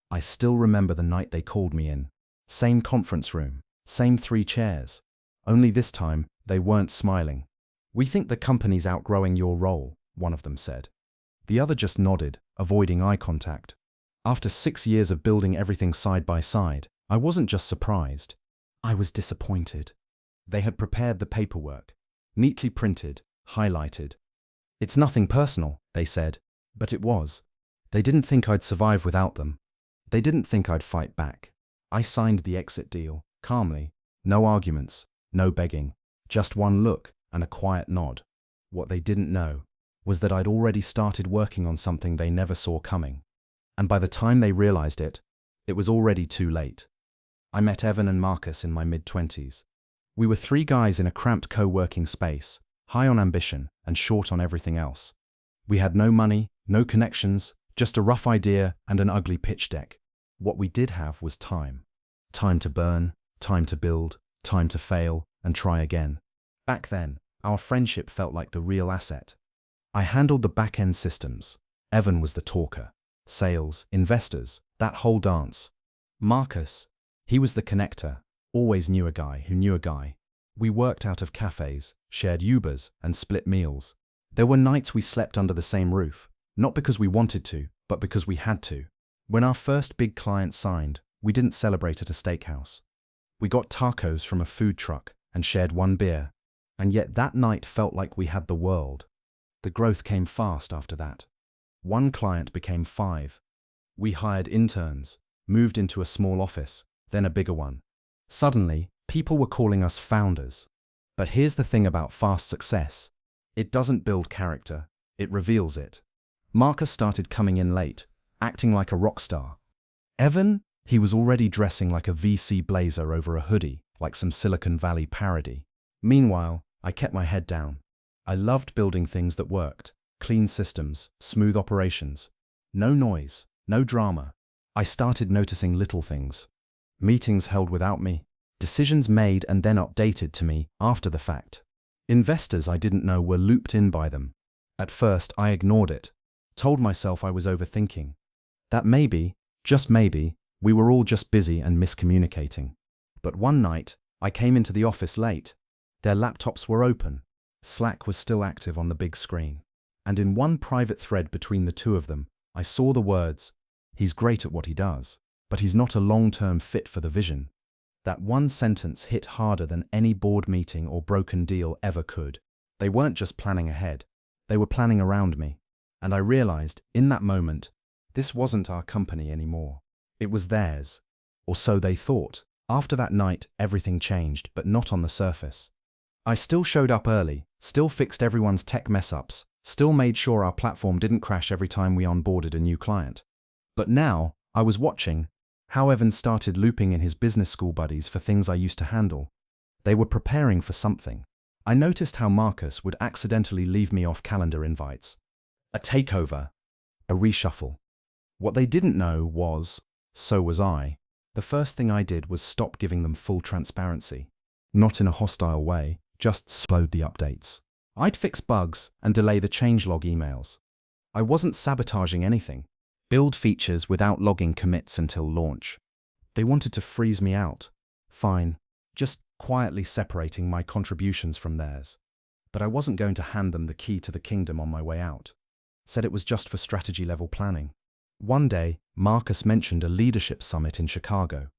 I still remember the night they called me in. Same conference room, same 3 chairs. Only this time, they weren't smiling. "We think the company's outgrowing your role," one of them said. The other just nodded, avoiding eye contact. After 6 years of building everything side by side, I wasn't just surprised. I was disappointed. They had prepared the paperwork, neatly printed, highlighted. "It's nothing personal," they said, but it was. They didn't think I'd survive without them. They didn't think I'd fight back. I signed the exit deal, calmly. No arguments, no begging, just one look and a quiet nod. What they didn't know was that I'd already started working on something they never saw coming. And by the time they realized it, it was already too late. I met Evan and Marcus in my mid-20s. We were 3 guys in a cramped co-working space, high on ambition and short on everything else. We had no money, no connections, just a rough idea and an ugly pitch deck. What we did have was time. Time to burn, time to build, time to fail and try again. Back then, our friendship felt like the real asset. I handled the back-end systems. Evan was the talker. Sales, investors, that whole dance. Marcus, he was the connector. Always knew a guy who knew a guy. We worked out of cafes, shared Ubers, and split meals. There were nights we slept under the same roof, not because we wanted to, but because we had to. When our first big client signed, we didn't celebrate at a steakhouse. We got tacos from a food truck and shared 1 beer. And yet that night felt like we had the world. The growth came fast after that. 1 client became 5. We hired interns, moved into a small office, then a bigger one. Suddenly, people were calling us founders. But here's the thing about fast success. It doesn't build character, it reveals it. Marcus started coming in late, acting like a rock star. Evan, he was already dressing like a VC blazer over a hoodie, like some Silicon Valley parody. Meanwhile, I kept my head down. I loved building things that worked. Clean systems, smooth operations. No noise, no drama. I started noticing little things. Meetings held without me. Decisions made and then updated to me after the fact. Investors I didn't know were looped in by them. At first, I ignored it. Told myself I was overthinking. That maybe, just maybe, we were all just busy and miscommunicating. But one night, I came into the office late. Their laptops were open. Slack was still active on the big screen. And in one private thread between the 2 of them, I saw the words, "He's great at what he does, but he's not a long-term fit for the vision." That one sentence hit harder than any board meeting or broken deal ever could. They weren't just planning ahead. They were planning around me. And I realized, in that moment, this wasn't our company anymore. It was theirs. Or so they thought. After that night, everything changed, but not on the surface. I still showed up early, still fixed everyone's tech mess-ups, still made sure our platform didn't crash every time we onboarded a new client. But now, I was watching how Evan started looping in his business school buddies for things I used to handle. They were preparing for something. I noticed how Marcus would accidentally leave me off calendar invites. A takeover. A reshuffle. What they didn't know was, so was I. The first thing I did was stop giving them full transparency. Not in a hostile way, just slowed the updates. I'd fix bugs and delay the changelog emails. I wasn't sabotaging anything. Build features without logging commits until launch. They wanted to freeze me out. Fine, just quietly separating my contributions from theirs. But I wasn't going to hand them the key to the kingdom on my way out. Said it was just for strategy-level planning. One day, Marcus mentioned a leadership summit in Chicago.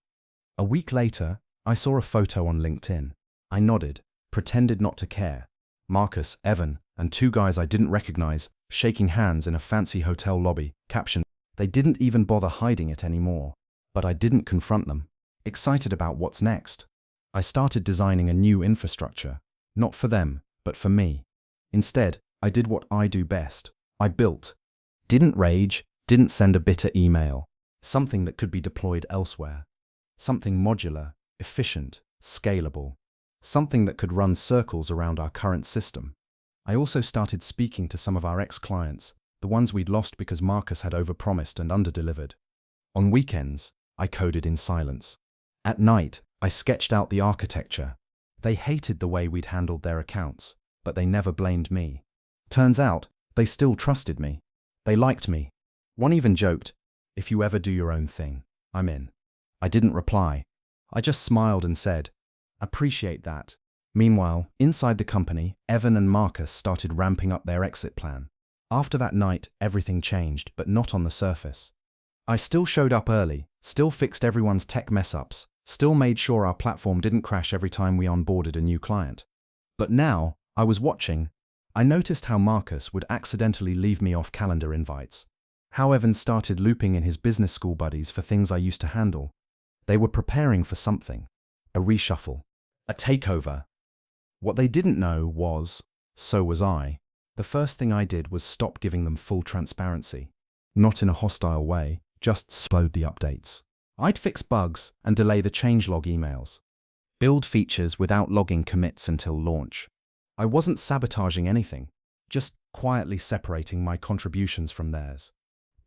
A week later, I saw a photo on LinkedIn. I nodded, pretended not to care. Marcus, Evan, and 2 guys I didn't recognize, shaking hands in a fancy hotel lobby, captioned. They didn't even bother hiding it anymore. But I didn't confront them. Excited about what's next. I started designing a new infrastructure. Not for them, but for me. Instead, I did what I do best. I built. Didn't rage, didn't send a bitter email. Something that could be deployed elsewhere. Something modular, efficient, scalable. Something that could run circles around our current system. I also started speaking to some of our ex-clients, the ones we'd lost because Marcus had overpromised and underdelivered. On weekends, I coded in silence. At night, I sketched out the architecture. They hated the way we'd handled their accounts, but they never blamed me. Turns out, they still trusted me. They liked me. One even joked, If you ever do your own thing, I'm in. I didn't reply. I just smiled and said, appreciate that. Meanwhile, inside the company, Evan and Marcus started ramping up their exit plan. After that night, everything changed, but not on the surface. I still showed up early, still fixed everyone's tech mess-ups, still made sure our platform didn't crash every time we onboarded a new client. But now, I was watching. I noticed how Marcus would accidentally leave me off calendar invites. How Evan started looping in his business school buddies for things I used to handle. They were preparing for something. A reshuffle. A takeover. What they didn't know was, so was I. The first thing I did was stop giving them full transparency. Not in a hostile way, just slowed the updates. I'd fix bugs and delay the changelog emails. Build features without logging commits until launch. I wasn't sabotaging anything, just quietly separating my contributions from theirs.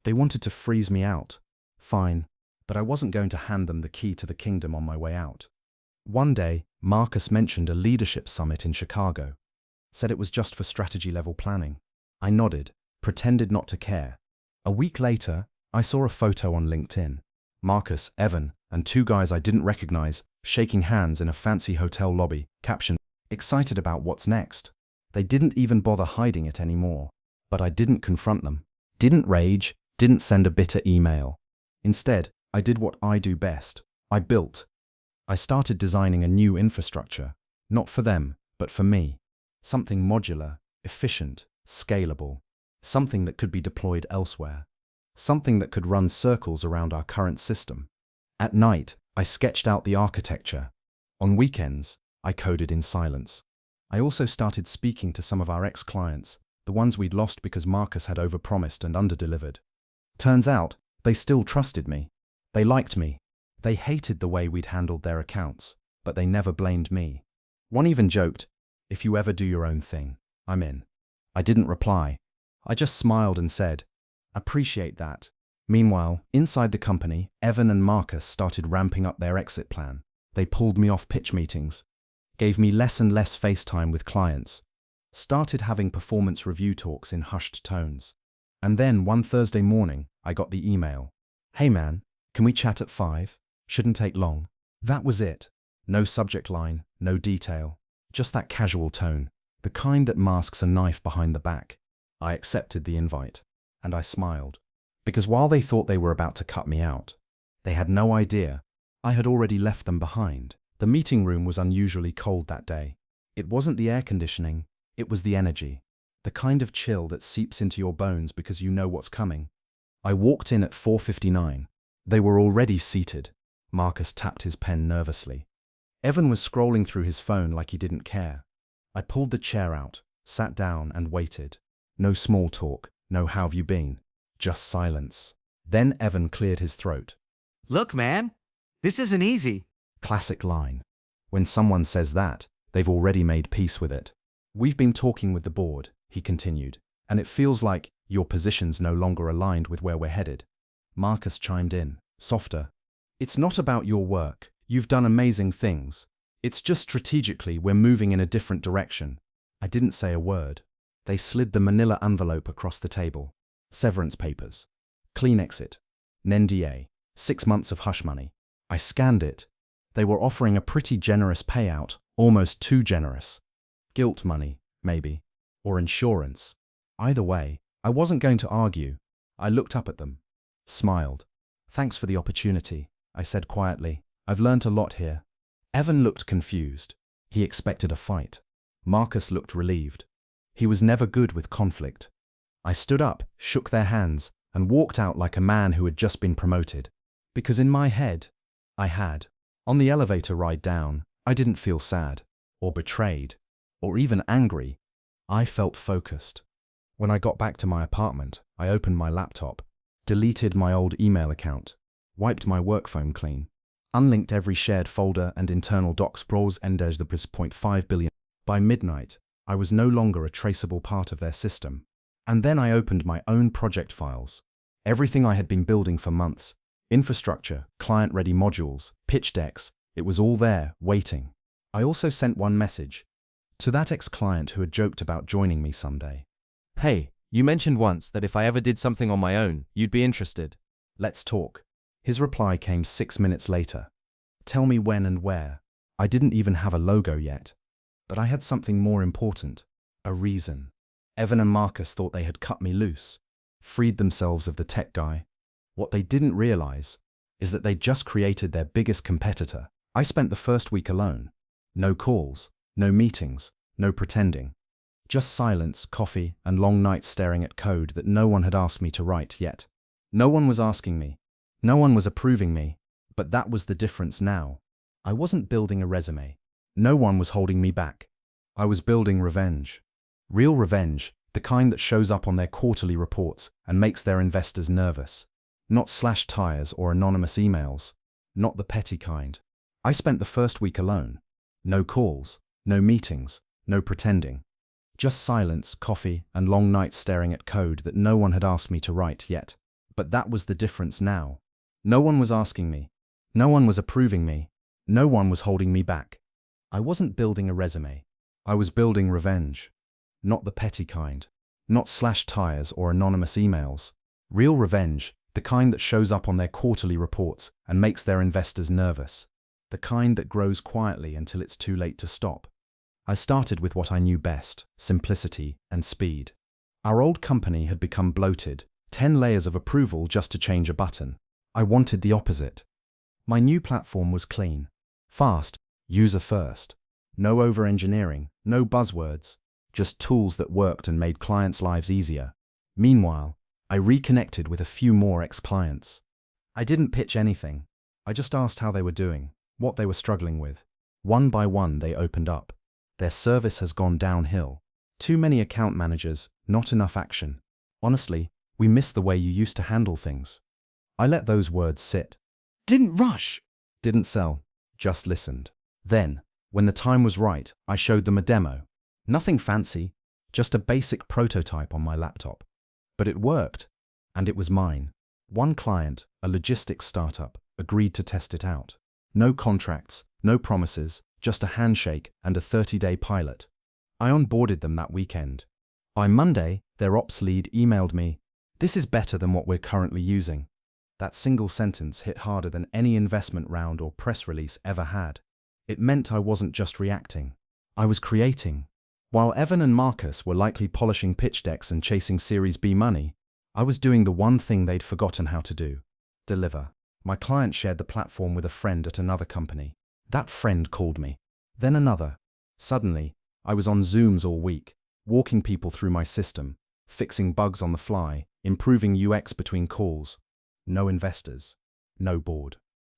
They wanted to freeze me out. Fine, but I wasn't going to hand them the key to the kingdom on my way out. One day, Marcus mentioned a leadership summit in Chicago. Said it was just for strategy-level planning. I nodded, pretended not to care. A week later, I saw a photo on LinkedIn. Marcus, Evan, and two guys I didn't recognize, shaking hands in a fancy hotel lobby, captioned, excited about what's next. They didn't even bother hiding it anymore. But I didn't confront them. Didn't rage, didn't send a bitter email. Instead, I did what I do best. I built. I started designing a new infrastructure, not for them, but for me. Something modular, efficient, scalable. Something that could be deployed elsewhere. Something that could run circles around our current system. At night, I sketched out the architecture. On weekends, I coded in silence. I also started speaking to some of our ex-clients, the ones we'd lost because Marcus had overpromised and underdelivered. Turns out, they still trusted me. They liked me. They hated the way we'd handled their accounts, but they never blamed me. One even joked, if you ever do your own thing, I'm in. I didn't reply. I just smiled and said, appreciate that. Meanwhile, inside the company, Evan and Marcus started ramping up their exit plan. They pulled me off pitch meetings, gave me less and less face time with clients, started having performance review talks in hushed tones. And then one Thursday morning, I got the email. Hey man, can we chat at 5? Shouldn't take long. That was it. No subject line, no detail. Just that casual tone, the kind that masks a knife behind the back. I accepted the invite, and I smiled. Because while they thought they were about to cut me out, they had no idea I had already left them behind. The meeting room was unusually cold that day. It wasn't the air conditioning, it was the energy. The kind of chill that seeps into your bones because you know what's coming. I walked in at 4:59. They were already seated. Marcus tapped his pen nervously. Evan was scrolling through his phone like he didn't care. I pulled the chair out, sat down and waited. No small talk, no how have you been, just silence. Then Evan cleared his throat. Look, man, this isn't easy. Classic line. When someone says that, they've already made peace with it. We've been talking with the board, he continued, and it feels like your position's no longer aligned with where we're headed. Marcus chimed in, softer. It's not about your work. You've done amazing things. It's just strategically we're moving in a different direction. I didn't say a word. They slid the manila envelope across the table. Severance papers. Clean exit. An NDA. 6 months of hush money. I scanned it. They were offering a pretty generous payout, almost too generous. Guilt money, maybe. Or insurance. Either way, I wasn't going to argue. I looked up at them. Smiled. Thanks for the opportunity, I said quietly. I've learnt a lot here. Evan looked confused. He expected a fight. Marcus looked relieved. He was never good with conflict. I stood up, shook their hands, and walked out like a man who had just been promoted. Because in my head, I had. On the elevator ride down, I didn't feel sad, or betrayed, or even angry. I felt focused. When I got back to my apartment, I opened my laptop, deleted my old email account, wiped my work phone clean, unlinked every shared folder and internal docs browse ended the +0.5 billion. By midnight, I was no longer a traceable part of their system. And then I opened my own project files. Everything I had been building for months, infrastructure, client-ready modules, pitch decks, it was all there, waiting. I also sent one message to that ex-client who had joked about joining me someday. Hey, you mentioned once that if I ever did something on my own, you'd be interested. Let's talk. His reply came 6 minutes later. Tell me when and where. I didn't even have a logo yet. But I had something more important. A reason. Evan and Marcus thought they had cut me loose, freed themselves of the tech guy. What they didn't realize is that they'd just created their biggest competitor. I spent the first week alone. No calls, no meetings, no pretending. Just silence, coffee, and long nights staring at code that no one had asked me to write yet. No one was asking me. No one was approving me. But that was the difference now. I wasn't building a resume. No one was holding me back. I was building revenge. Real revenge, the kind that shows up on their quarterly reports and makes their investors nervous. Not slashed tires or anonymous emails. Not the petty kind. I spent the first week alone. No calls, no meetings, no pretending. Just silence, coffee, and long nights staring at code that no one had asked me to write yet. But that was the difference now. No one was asking me. No one was approving me. No one was holding me back. I wasn't building a resume. I was building revenge. Not the petty kind. Not slashed tires or anonymous emails. Real revenge, the kind that shows up on their quarterly reports and makes their investors nervous. The kind that grows quietly until it's too late to stop. I started with what I knew best, simplicity and speed. Our old company had become bloated, 10 layers of approval just to change a button. I wanted the opposite. My new platform was clean, fast, user-first. No over-engineering, no buzzwords, just tools that worked and made clients' lives easier. Meanwhile, I reconnected with a few more ex-clients. I didn't pitch anything. I just asked how they were doing, what they were struggling with. One by one, they opened up. Their service has gone downhill. Too many account managers, not enough action. Honestly, we miss the way you used to handle things. I let those words sit. Didn't rush. Didn't sell, just listened. Then, when the time was right, I showed them a demo. Nothing fancy, just a basic prototype on my laptop. But it worked, and it was mine. One client, a logistics startup, agreed to test it out. No contracts, no promises, just a handshake and a 30-day pilot. I onboarded them that weekend. By Monday, their ops lead emailed me, "This is better than what we're currently using." That single sentence hit harder than any investment round or press release ever had. It meant I wasn't just reacting. I was creating. While Evan and Marcus were likely polishing pitch decks and chasing Series B money, I was doing the one thing they'd forgotten how to do: deliver. My client shared the platform with a friend at another company. That friend called me. Then another. Suddenly, I was on Zooms all week, walking people through my system, fixing bugs on the fly, improving UX between calls. No investors. No board.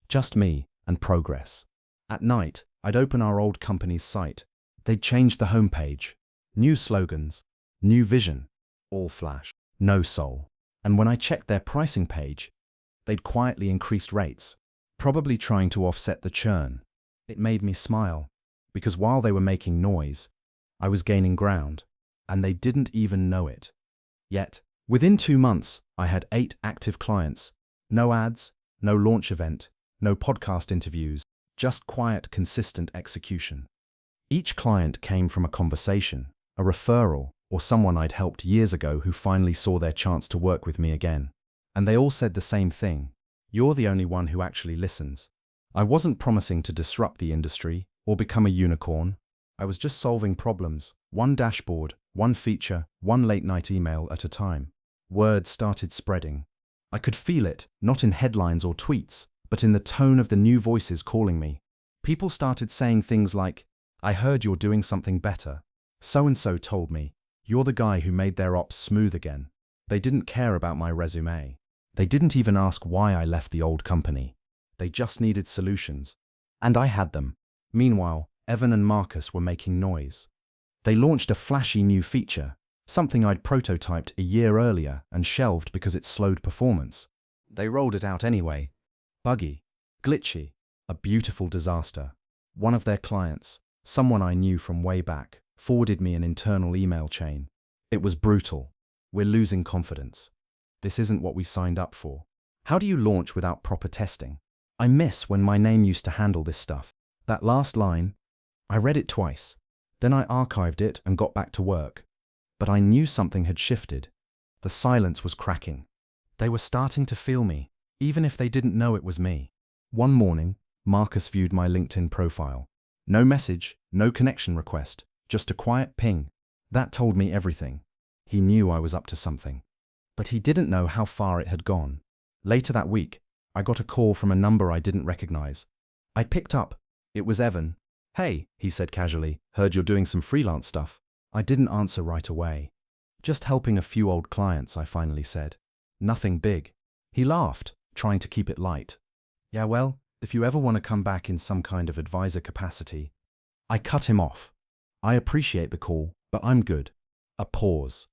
Just me and progress. At night, I'd open our old company's site. They'd changed the homepage. New slogans. New vision. All flash. No soul. And when I checked their pricing page, they'd quietly increased rates, probably trying to offset the churn. It made me smile, because while they were making noise, I was gaining ground, and they didn't even know it. Yet, within 2 months, I had 8 active clients. No ads, no launch event, no podcast interviews, just quiet, consistent execution. Each client came from a conversation, a referral, or someone I'd helped years ago who finally saw their chance to work with me again. And they all said the same thing: "You're the only one who actually listens." I wasn't promising to disrupt the industry or become a unicorn. I was just solving problems, one dashboard, one feature, one late-night email at a time. Word started spreading. I could feel it, not in headlines or tweets, but in the tone of the new voices calling me. People started saying things like, "I heard you're doing something better. So-and-so told me, you're the guy who made their ops smooth again." They didn't care about my resume. They didn't even ask why I left the old company. They just needed solutions. And I had them. Meanwhile, Evan and Marcus were making noise. They launched a flashy new feature, something I'd prototyped a year earlier and shelved because it slowed performance. They rolled it out anyway. Buggy, glitchy, a beautiful disaster. One of their clients, someone I knew from way back, forwarded me an internal email chain. It was brutal. "We're losing confidence. This isn't what we signed up for. How do you launch without proper testing?" I miss when my name used to handle this stuff. That last line, I read it twice. Then I archived it and got back to work. But I knew something had shifted. The silence was cracking. They were starting to feel me. even if they didn't know it was me. One morning, Marcus viewed my LinkedIn profile. No message, no connection request, just a quiet ping. That told me everything. He knew I was up to something. But he didn't know how far it had gone. Later that week, I got a call from a number I didn't recognize. I picked up. It was Evan. "Hey," he said casually, "heard you're doing some freelance stuff." I didn't answer right away. "Just helping a few old clients," I finally said. "Nothing big." He laughed, trying to keep it light. "Yeah, well, if you ever want to come back in some kind of advisor capacity." I cut him off. "I appreciate the call, but I'm good." A pause.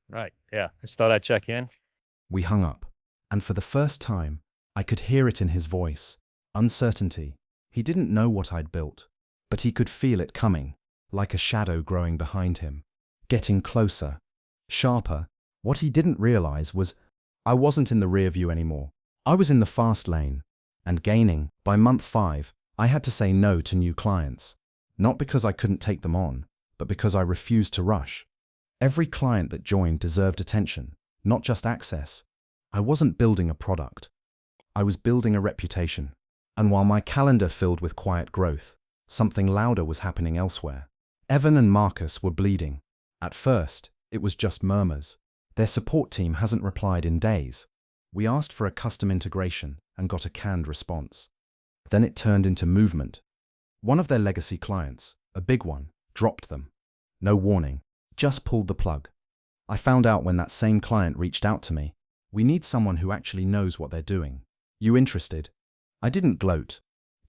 Right. Yeah. Just thought I'd check in. We hung up, and for the first time, I could hear it in his voice. Uncertainty. He didn't know what I'd built, but he could feel it coming, like a shadow growing behind him, getting closer, sharper. What he didn't realize was I wasn't in the rear view anymore. I was in the fast lane, and gaining. By month 5, I had to say no to new clients. Not because I couldn't take them on, but because I refused to rush. Every client that joined deserved attention, not just access. I wasn't building a product. I was building a reputation. And while my calendar filled with quiet growth, something louder was happening elsewhere. Evan and Marcus were bleeding. At first, it was just murmurs. Their support team hasn't replied in days. We asked for a custom integration and got a canned response. Then it turned into movement. One of their legacy clients, a big one, dropped them. No warning, just pulled the plug. I found out when that same client reached out to me. "We need someone who actually knows what they're doing. You interested?" I didn't gloat,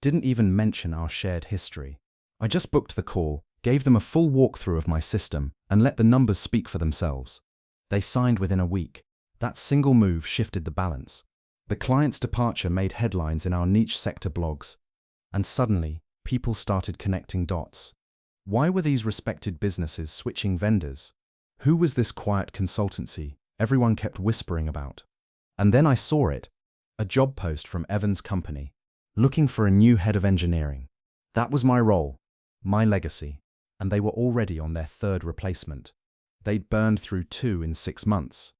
didn't even mention our shared history. I just booked the call, gave them a full walkthrough of my system, and let the numbers speak for themselves. They signed within a week. That single move shifted the balance. The client's departure made headlines in our niche sector blogs. And suddenly, people started connecting dots. Why were these respected businesses switching vendors? Who was this quiet consultancy everyone kept whispering about? And then I saw it. A job post from Evan's company, looking for a new head of engineering. That was my role, my legacy, and they were already on their 3rd replacement. They'd burned through 2 in 6 months.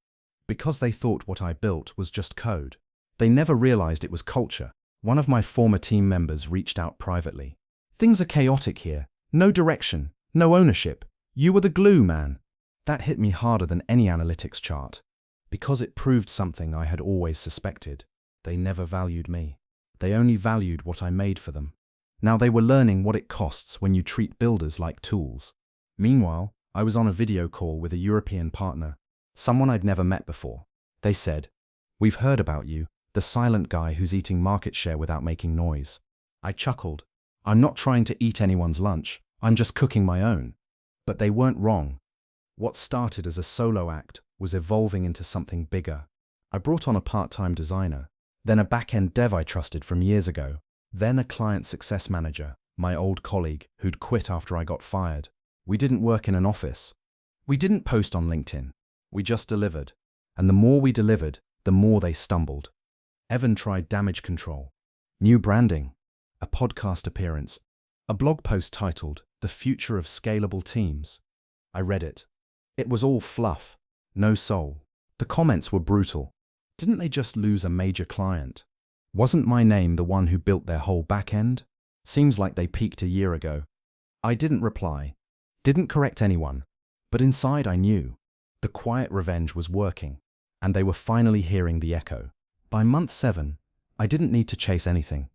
Because they thought what I built was just code. They never realized it was culture. One of my former team members reached out privately. "Things are chaotic here. No direction, no ownership. You were the glue, man." That hit me harder than any analytics chart, because it proved something I had always suspected. They never valued me. They only valued what I made for them. Now they were learning what it costs when you treat builders like tools. Meanwhile, I was on a video call with a European partner, someone I'd never met before. They said, "We've heard about you, the silent guy who's eating market share without making noise." I chuckled. "I'm not trying to eat anyone's lunch, I'm just cooking my own." But they weren't wrong. What started as a solo act was evolving into something bigger. I brought on a part-time designer, then a backend dev I trusted from years ago, then a client success manager, my old colleague who'd quit after I got fired. We didn't work in an office. We didn't post on LinkedIn. We just delivered. And the more we delivered, the more they stumbled. Evan tried damage control, new branding, a podcast appearance, a blog post titled "The Future of Scalable Teams." I read it. It was all fluff, no soul. The comments were brutal. Didn't they just lose a major client? Wasn't my name the one who built their whole backend? Seems like they peaked a year ago. I didn't reply, didn't correct anyone, but inside I knew. The quiet revenge was working, and they were finally hearing the echo. By month 7, I didn't need to chase anything.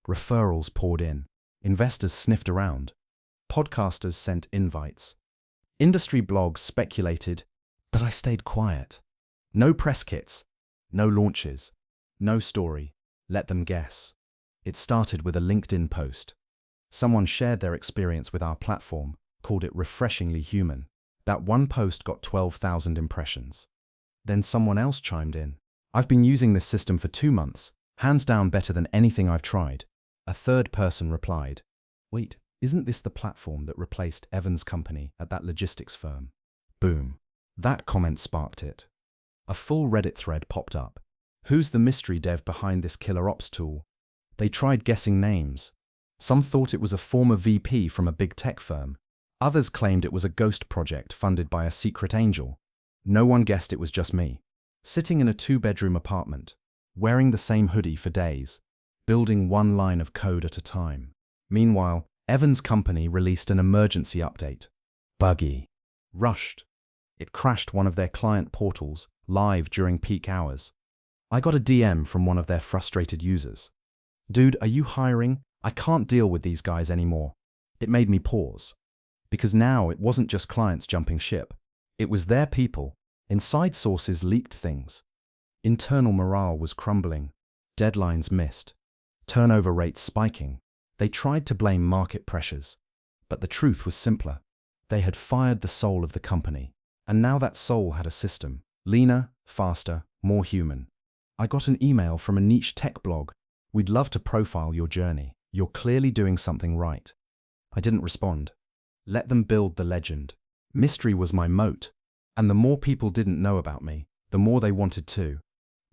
Referrals poured in, investors sniffed around, podcasters sent invites. Industry blogs speculated, but I stayed quiet. No press kits, no launches, no story. Let them guess. It started with a LinkedIn post. Someone shared their experience with our platform, called it refreshingly human. That one post got 12,000 impressions. Then someone else chimed in. "I've been using this system for 2 months, hands down better than anything I've tried." A third person replied, "Wait, isn't this the platform that replaced Evan's company at that logistics firm?" Boom. That comment sparked it. A full Reddit thread popped up. Who's the mystery dev behind this killer ops tool? They tried guessing names. Some thought it was a former VP from a big tech firm. Others claimed it was a ghost project funded by a secret angel. No one guessed it was just me, sitting in a 2-bedroom apartment, wearing the same hoodie for days, building one line of code at a time. Meanwhile, Evan's company released an emergency update. Buggy. Rushed. It crashed one of their client portals live during peak hours. I got a DM from one of their frustrated users. "Dude, are you hiring? I can't deal with these guys anymore." It made me pause. Because now it wasn't just clients jumping ship. It was their people. Inside sources leaked things. Internal morale was crumbling. Deadlines missed. Turnover rates spiking. They tried to blame market pressures. But the truth was simpler. They had fired the soul of the company. And now that soul had a system. Leaner, faster, more human. I got an email from a niche tech blog. "We'd love to profile your journey. You're clearly doing something right." I didn't respond. Let them build the legend. Mystery was my moat. And the more people didn't know about me, the more they wanted to.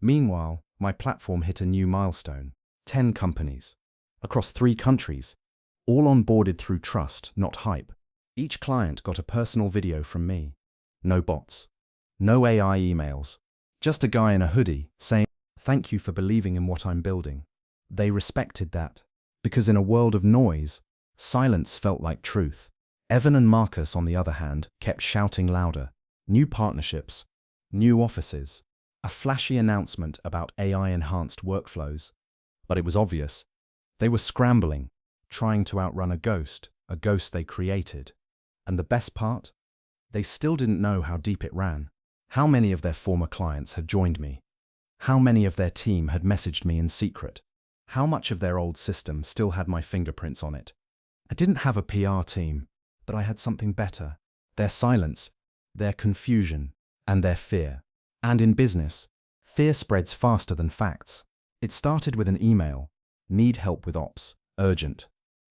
Meanwhile, my platform hit a new milestone. 10 companies. Across 3 countries. All onboarded through trust, not hype. Each client got a personal video from me. No bots. No AI emails. Just a guy in a hoodie saying, "Thank you for believing in what I'm building." They respected that. Because in a world of noise, silence felt like truth. Evan and Marcus, on the other hand, kept shouting louder. New partnerships, new offices, a flashy announcement about AI-enhanced workflows. But it was obvious. They were scrambling, trying to outrun a ghost they created. And the best part? They still didn't know how deep it ran. How many of their former clients had joined me? How many of their team had messaged me in secret? How much of their old system still had my fingerprints on it? I didn't have a PR team, but I had something better. Their silence, their confusion, and their fear. And in business, fear spreads faster than facts. It started with an email. "Need help with ops. Urgent."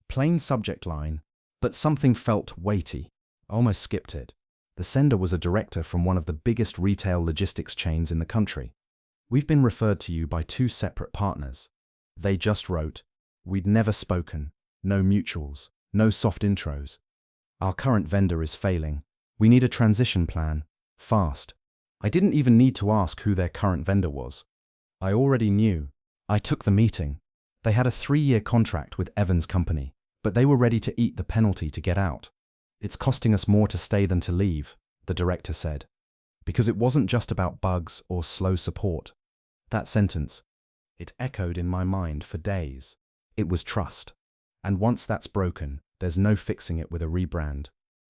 Plain subject line, but something felt weighty. I almost skipped it. The sender was a director from one of the biggest retail logistics chains in the country. "We've been referred to you by 2 separate partners." They just wrote, "We'd never spoken. No mutuals. No soft intros. Our current vendor is failing. We need a transition plan. Fast." I didn't even need to ask who their current vendor was. I already knew. I took the meeting. They had a 3-year contract with Evan's company, but they were ready to eat the penalty to get out. "It's costing us more to stay than to leave," the director said. Because it wasn't just about bugs or slow support. That sentence, it echoed in my mind for days. It was trust. And once that's broken, there's no fixing it with a rebrand.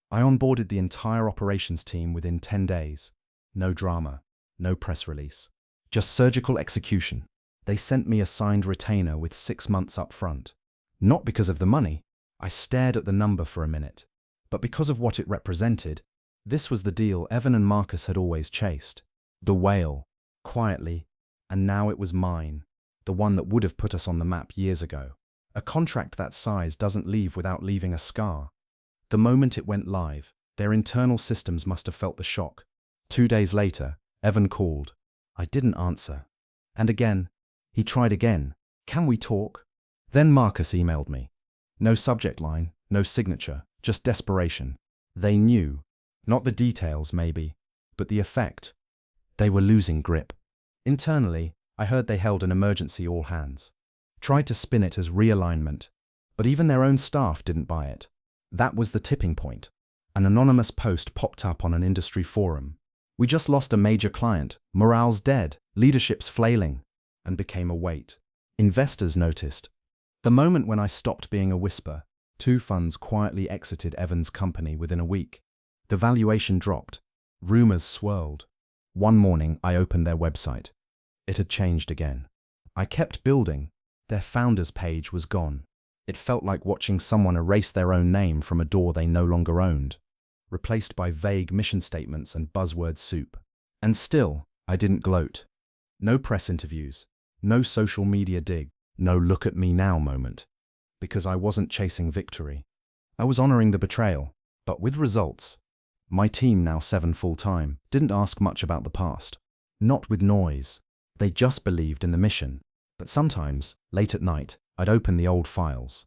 I onboarded the entire operations team within 10 days. No drama, no press release. Just surgical execution. They sent me a signed retainer with 6 months up front. Not because of the money. I stared at the number for a minute. But because of what it represented. This was the deal Evan and Marcus had always chased. The whale. Quietly. And now it was mine. The one that would have put us on the map years ago. A contract that size doesn't leave without leaving a scar. The moment it went live, their internal systems must have felt the shock. 2 days later, Evan called. I didn't answer. And again, he tried again. "Can we talk?" Then Marcus emailed me. No subject line, no signature, just desperation. They knew. Not the details, maybe, but the effect. They were losing grip. Internally, I heard they held an emergency all hands. Tried to spin it as realignment, but even their own staff didn't buy it. That was the tipping point. An anonymous post popped up on an industry forum. "We just lost a major client, morale's dead, leadership's flailing," and became a weight. Investors noticed. The moment when I stopped being a whisper, 2 funds quietly exited Evan's company within a week. The valuation dropped. Rumors swirled. One morning, I opened their website. It had changed again. I kept building. Their founder's page was gone. It felt like watching someone erase their own name from a door they no longer owned, replaced by vague mission statements and buzzword soup. And still, I didn't gloat. No press interviews, no social media dig, no look at me now moment. Because I wasn't chasing victory. I was honoring the betrayal, but with results. My team, now 7 full-time, didn't ask much about the past. Not with noise. They just believed in the mission. But sometimes, late at night, I'd open the old files.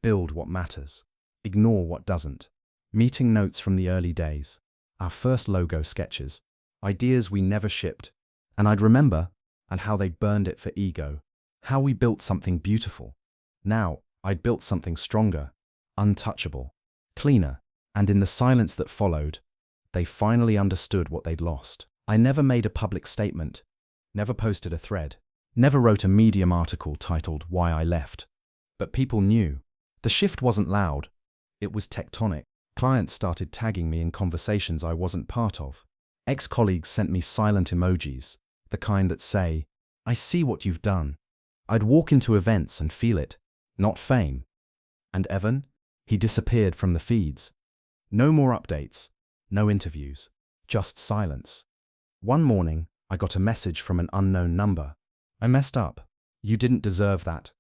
Build what matters. Ignore what doesn't. Meeting notes from the early days. Our first logo sketches. Ideas we never shipped. And I'd remember, and how they burned it for ego, how we built something beautiful. Now, I'd built something stronger, untouchable, cleaner, and in the silence that followed, they finally understood what they'd lost. I never made a public statement, never posted a thread, never wrote a Medium article titled Why I Left. But people knew. The shift wasn't loud, it was tectonic. Clients started tagging me in conversations I wasn't part of. Ex-colleagues sent me silent emojis, the kind that say, "I see what you've done." I'd walk into events and feel it, not fame. And Evan? He disappeared from the feeds. No more updates, no interviews, just silence. One morning, I got a message from an unknown number. "I messed up. You didn't deserve that.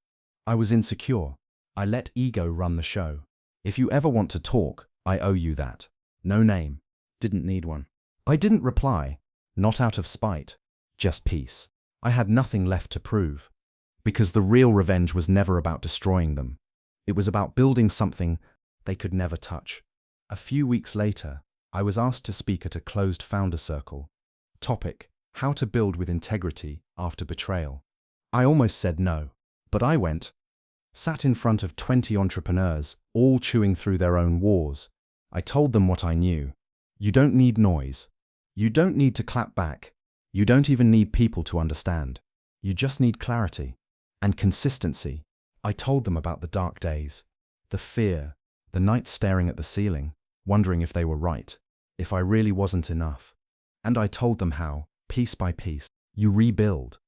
I was insecure. I let ego run the show. If you ever want to talk, I owe you that." No name. Didn't need one. I didn't reply, not out of spite, just peace. I had nothing left to prove. Because the real revenge was never about destroying them. It was about building something they could never touch. A few weeks later, I was asked to speak at a closed founder circle. Topic: how to build with integrity after betrayal. I almost said no, but I went. Sat in front of 20 entrepreneurs, all chewing through their own wars. I told them what I knew. You don't need noise. You don't need to clap back. You don't even need people to understand. You just need clarity and consistency. I told them about the dark days, the fear, the nights staring at the ceiling, wondering if they were right, if I really wasn't enough. And I told them how, piece by piece, you rebuild.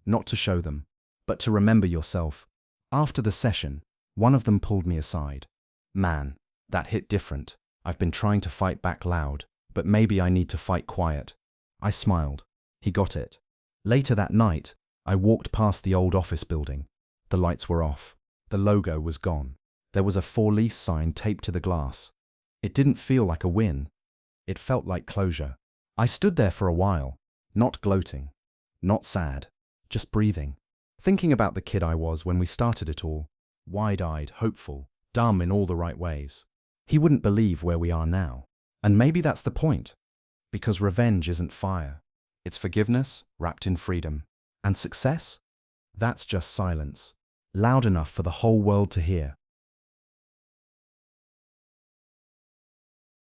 Not to show them, but to remember yourself. After the session, one of them pulled me aside. "Man, that hit different. I've been trying to fight back loud, but maybe I need to fight quiet." I smiled. He got it. Later that night, I walked past the old office building. The lights were off. The logo was gone. There was a for lease sign taped to the glass. It didn't feel like a win. It felt like closure. I stood there for a while, not gloating, not sad, just breathing. Thinking about the kid I was when we started it all, wide-eyed, hopeful, dumb in all the right ways. He wouldn't believe where we are now. And maybe that's the point. Because revenge isn't fire. It's forgiveness wrapped in freedom. And success? That's just silence. Loud enough for the whole world to hear.